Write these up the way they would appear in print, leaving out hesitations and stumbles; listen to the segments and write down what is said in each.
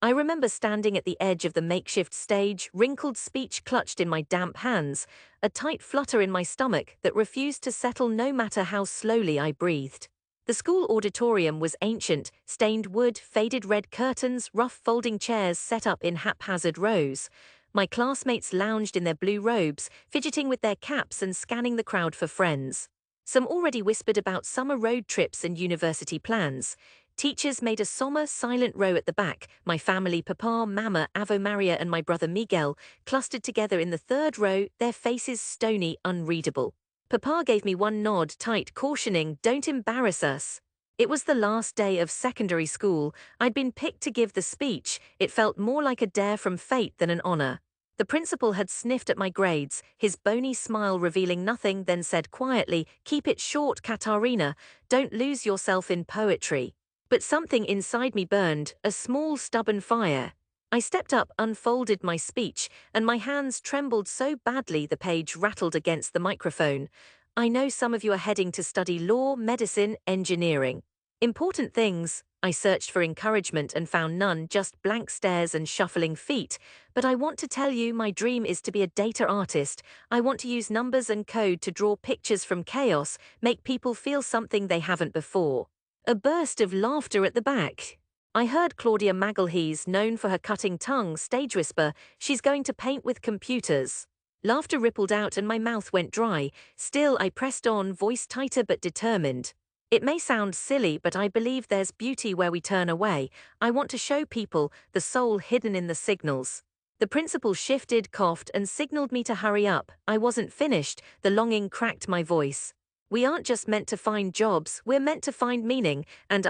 I remember standing at the edge of the makeshift stage, wrinkled speech clutched in my damp hands, a tight flutter in my stomach that refused to settle no matter how slowly I breathed. The school auditorium was ancient, stained wood, faded red curtains, rough folding chairs set up in haphazard rows. My classmates lounged in their blue robes, fidgeting with their caps and scanning the crowd for friends. Some already whispered about summer road trips and university plans. Teachers made a somber, silent row at the back, my family, Papa, Mama, Avo Maria and my brother Miguel, clustered together in the third row, their faces stony, unreadable. Papa gave me one nod, tight, cautioning, "Don't embarrass us." It was the last day of secondary school. I'd been picked to give the speech. It felt more like a dare from fate than an honor. The principal had sniffed at my grades, his bony smile revealing nothing, then said quietly, "Keep it short, Katarina. Don't lose yourself in poetry." But something inside me burned, a small stubborn fire. I stepped up, unfolded my speech, and my hands trembled so badly the page rattled against the microphone. "I know some of you are heading to study law, medicine, engineering. Important things." I searched for encouragement and found none, just blank stares and shuffling feet. "But I want to tell you my dream is to be a data artist. I want to use numbers and code to draw pictures from chaos, make people feel something they haven't before." A burst of laughter at the back. I heard Claudia Magalhaes, known for her cutting tongue, stage whisper, "She's going to paint with computers." Laughter rippled out and my mouth went dry. Still, I pressed on, voice tighter but determined. "It may sound silly, but I believe there's beauty where we turn away. I want to show people the soul hidden in the signals." The principal shifted, coughed, and signaled me to hurry up. I wasn't finished. The longing cracked my voice. "We aren't just meant to find jobs, we're meant to find meaning," and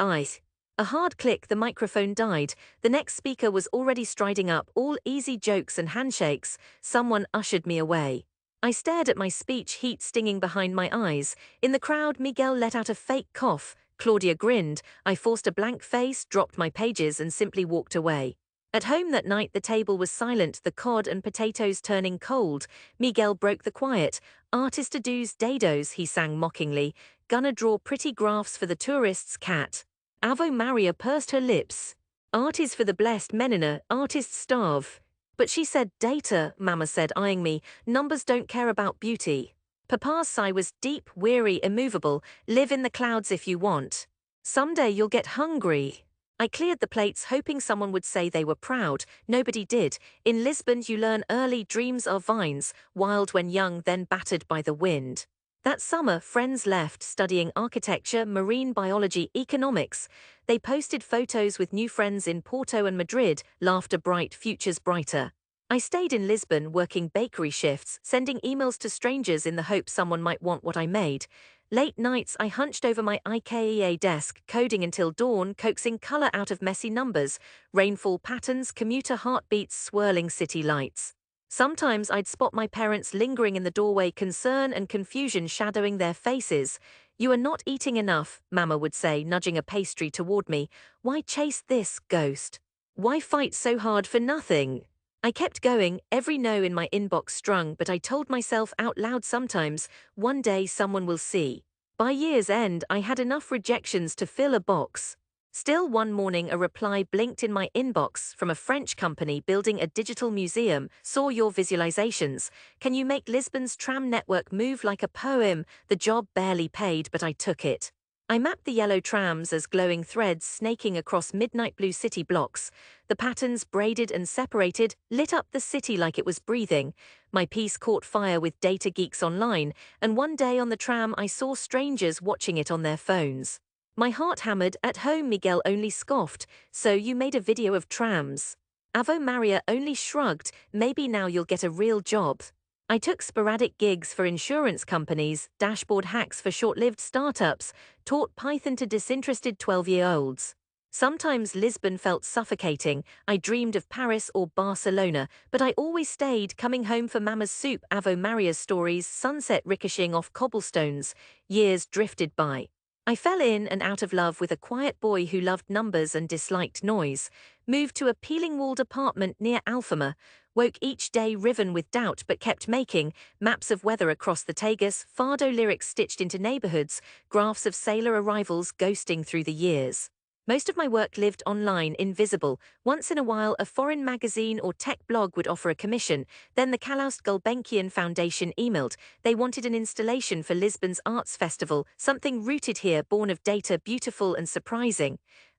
A hard click, the microphone died. The next speaker was already striding up, all easy jokes and handshakes. Someone ushered me away. I stared at my speech, heat stinging behind my eyes. In the crowd, Miguel let out a fake cough. Claudia grinned. I forced a blank face, dropped my pages, and simply walked away. At home that night, the table was silent, the cod and potatoes turning cold. Miguel broke the quiet. "Artist-a-do's dados," he sang mockingly. "Gonna draw pretty graphs for the tourist's cat." Avo Maria pursed her lips. "Art is for the blessed, Menina, artists starve." "But she said data," Mama said, eyeing me. "Numbers don't care about beauty." Papa's sigh was deep, weary, immovable. "Live in the clouds if you want. Someday you'll get hungry." I cleared the plates, hoping someone would say they were proud. Nobody did. In Lisbon, you learn early, dreams are vines, wild when young, then battered by the wind. That summer, friends left, studying architecture, marine biology, economics. They posted photos with new friends in Porto and Madrid, laughter bright, futures brighter. I stayed in Lisbon, working bakery shifts, sending emails to strangers in the hope someone might want what I made. Late nights, I hunched over my IKEA desk, coding until dawn, coaxing color out of messy numbers, rainfall patterns, commuter heartbeats, swirling city lights. Sometimes I'd spot my parents lingering in the doorway, concern and confusion shadowing their faces. "You are not eating enough," Mama would say, nudging a pastry toward me. "Why chase this, ghost? Why fight so hard for nothing?" I kept going, every no in my inbox strung, but I told myself out loud sometimes, "One day someone will see." By year's end, I had enough rejections to fill a box. Still, one morning a reply blinked in my inbox from a French company building a digital museum. "Saw your visualizations. Can you make Lisbon's tram network move like a poem?" The job barely paid, but I took it. I mapped the yellow trams as glowing threads snaking across midnight blue city blocks. The patterns, braided and separated, lit up the city like it was breathing. My piece caught fire with data geeks online, and one day on the tram I saw strangers watching it on their phones. My heart hammered. At home, Miguel only scoffed. "So you made a video of trams." Avo Maria only shrugged. "Maybe now you'll get a real job." I took sporadic gigs for insurance companies, dashboard hacks for short-lived startups, taught Python to disinterested 12-year-olds. Sometimes Lisbon felt suffocating. I dreamed of Paris or Barcelona, but I always stayed, coming home for Mama's soup, Avo Maria's stories, sunset ricocheting off cobblestones. Years drifted by. I fell in and out of love with a quiet boy who loved numbers and disliked noise, moved to a peeling-walled apartment near Alfama, woke each day riven with doubt but kept making maps of weather across the Tagus, Fado lyrics stitched into neighborhoods, graphs of sailor arrivals ghosting through the years. Most of my work lived online, invisible. Once in a while, a foreign magazine or tech blog would offer a commission. Then the Calouste Gulbenkian Foundation emailed. They wanted an installation for Lisbon's Arts Festival, something rooted here, born of data, beautiful and surprising.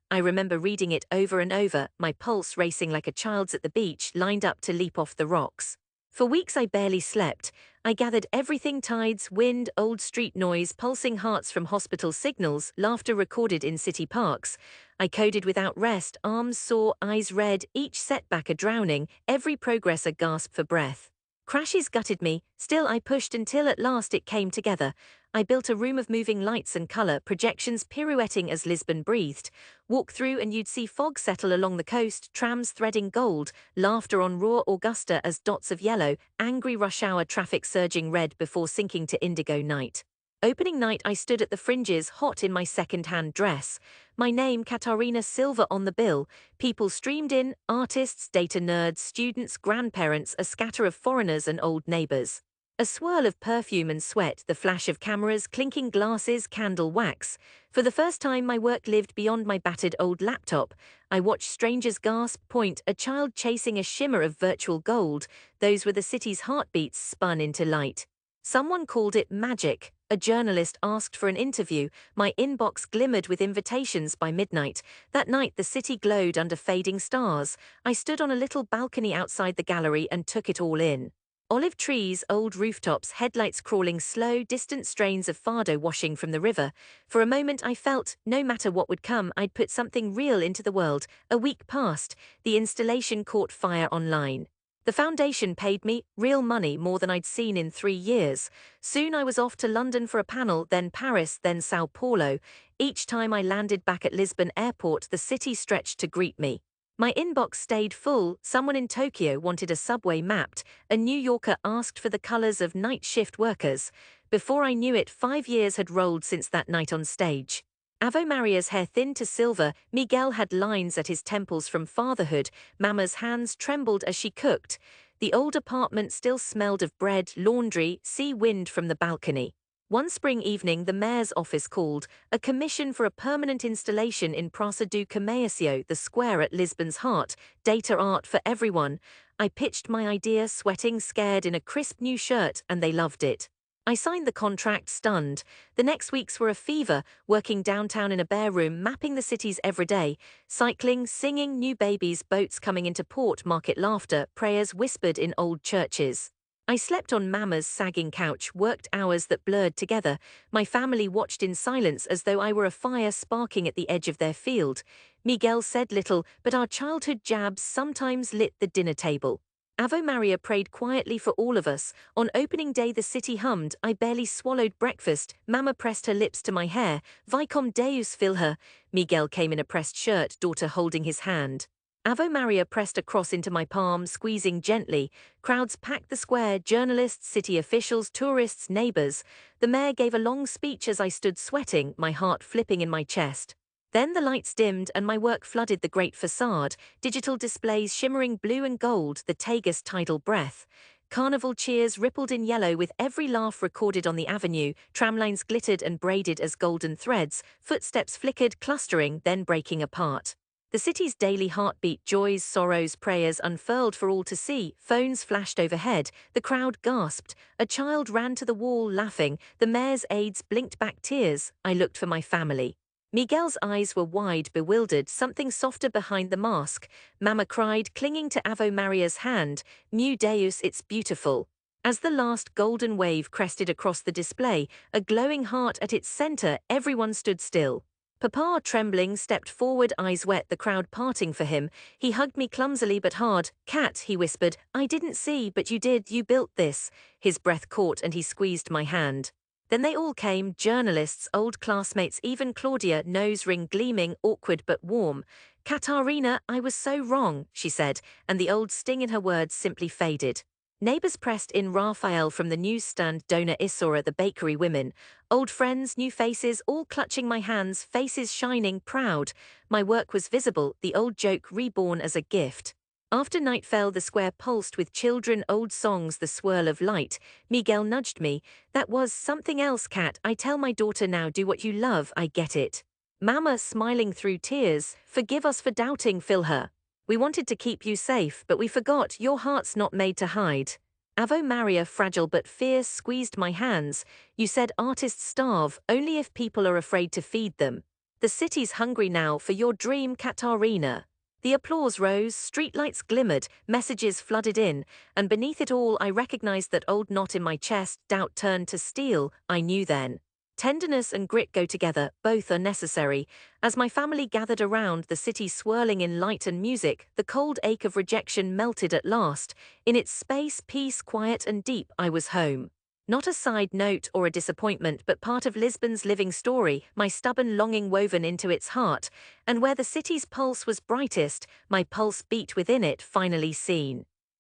I remember reading it over and over, my pulse racing like a child's at the beach, lined up to leap off the rocks. For weeks I barely slept. I gathered everything: tides, wind, old street noise, pulsing hearts from hospital signals, laughter recorded in city parks. I coded without rest, arms sore, eyes red, each setback a drowning, every progress a gasp for breath. Crashes gutted me, still I pushed until at last it came together. I built a room of moving lights and color, projections pirouetting as Lisbon breathed. Walk through and you'd see fog settle along the coast, trams threading gold, laughter on raw Augusta as dots of yellow, angry rush hour traffic surging red before sinking to indigo night. Opening night I stood at the fringes, hot in my second-hand dress. My name, Katarina Silva, on the bill. People streamed in, artists, data nerds, students, grandparents, a scatter of foreigners and old neighbors. A swirl of perfume and sweat, the flash of cameras, clinking glasses, candle wax. For the first time my work lived beyond my battered old laptop. I watched strangers gasp, point, a child chasing a shimmer of virtual gold. Those were the city's heartbeats spun into light. Someone called it magic. A journalist asked for an interview. My inbox glimmered with invitations by midnight. That night the city glowed under fading stars. I stood on a little balcony outside the gallery and took it all in. Olive trees, old rooftops, headlights crawling slow, distant strains of fado washing from the river. For a moment I felt, no matter what would come, I'd put something real into the world. A week passed. The installation caught fire online. The foundation paid me real money, more than I'd seen in 3 years. Soon I was off to London for a panel, then Paris, then Sao Paulo. Each time I landed back at Lisbon airport, the city stretched to greet me. My inbox stayed full. Someone in Tokyo wanted a subway mapped. A New Yorker asked for the colors of night shift workers. Before I knew it, 5 years had rolled since that night on stage. Ave Maria's hair thin to silver, Miguel had lines at his temples from fatherhood, Mama's hands trembled as she cooked. The old apartment still smelled of bread, laundry, sea wind from the balcony. One spring evening the mayor's office called, a commission for a permanent installation in Praça do Comércio, the square at Lisbon's heart, data art for everyone. I pitched my idea, sweating, scared, in a crisp new shirt, and they loved it. I signed the contract, stunned. The next weeks were a fever, working downtown in a bare room, mapping the city's everyday, cycling, singing, new babies, boats coming into port, market laughter, prayers whispered in old churches. I slept on Mama's sagging couch, worked hours that blurred together. My family watched in silence as though I were a fire sparking at the edge of their field. Miguel said little, but our childhood jabs sometimes lit the dinner table. Ave Maria prayed quietly for all of us. On opening day the city hummed. I barely swallowed breakfast. Mama pressed her lips to my hair. Vicom Deus fill her. Miguel came in a pressed shirt, daughter holding his hand. Ave Maria pressed a cross into my palm, squeezing gently. Crowds packed the square, journalists, city officials, tourists, neighbors. The mayor gave a long speech as I stood sweating, my heart flipping in my chest. Then the lights dimmed and my work flooded the great facade, digital displays shimmering blue and gold, the Tagus tidal breath. Carnival cheers rippled in yellow with every laugh recorded on the avenue, tramlines glittered and braided as golden threads, footsteps flickered, clustering, then breaking apart. The city's daily heartbeat, joys, sorrows, prayers unfurled for all to see. Phones flashed overhead. The crowd gasped. A child ran to the wall laughing. The mayor's aides blinked back tears. I looked for my family. Miguel's eyes were wide, bewildered, something softer behind the mask. Mama cried, clinging to Ave Maria's hand, Meu Deus, it's beautiful. As the last golden wave crested across the display, a glowing heart at its center, everyone stood still. Papa, trembling, stepped forward, eyes wet, the crowd parting for him. He hugged me clumsily but hard. Cat, he whispered, I didn't see, but you did, you built this. His breath caught and he squeezed my hand. Then they all came, journalists, old classmates, even Claudia, nose ring gleaming, awkward but warm. Katarina, I was so wrong, she said, and the old sting in her words simply faded. Neighbors pressed in, Raphael from the newsstand, Dona Isora, the bakery women. Old friends, new faces, all clutching my hands, faces shining, proud. My work was visible, the old joke reborn as a gift. After night fell, the square pulsed with children, old songs, the swirl of light. Miguel nudged me. That was something else, Kat. I tell my daughter now, do what you love, I get it. Mama smiling through tears, forgive us for doubting, fill her. We wanted to keep you safe, but we forgot your heart's not made to hide. Avo Maria fragile but fierce squeezed my hands. You said artists starve only if people are afraid to feed them. The city's hungry now for your dream, Katarina. The applause rose, streetlights glimmered, messages flooded in, and beneath it all I recognized that old knot in my chest, doubt turned to steel. I knew then. Tenderness and grit go together, both are necessary. As my family gathered around, the city swirling in light and music, the cold ache of rejection melted at last. In its space, peace, quiet and deep, I was home. Not a side note or a disappointment, but part of Lisbon's living story, my stubborn longing woven into its heart, and where the city's pulse was brightest, my pulse beat within it, finally seen.